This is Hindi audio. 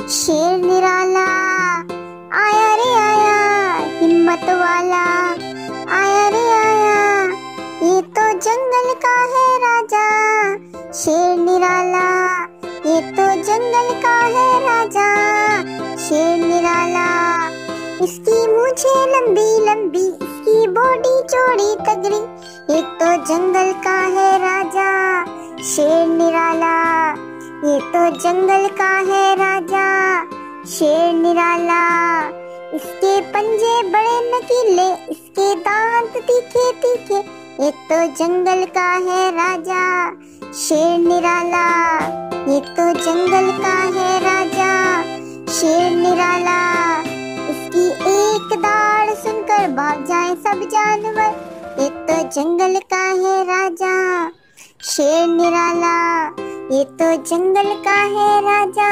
शेर निराला आया रे आया, हिम्मत वाला आया रे आया, ये तो जंगल का है राजा। शेर निराला ये तो जंगल का है राजा। शेर निराला इसकी मूंछे लंबी लंबी, इसकी बॉडी चौड़ी तगड़ी, ये तो जंगल का है राजा। शेर निराला ये तो जंगल का है राजा। शेर निराला इसके पंजे बड़े नकीले, इसके दांत तीखे तीखे, ये तो जंगल का है राजा। शेर निराला ये तो जंगल का है राजा। शेर निराला इसकी एक दाढ़ सुनकर भाग जाए सब जानवर, ये तो जंगल का है राजा। शेर निराला ये तो जंगल का है राजा।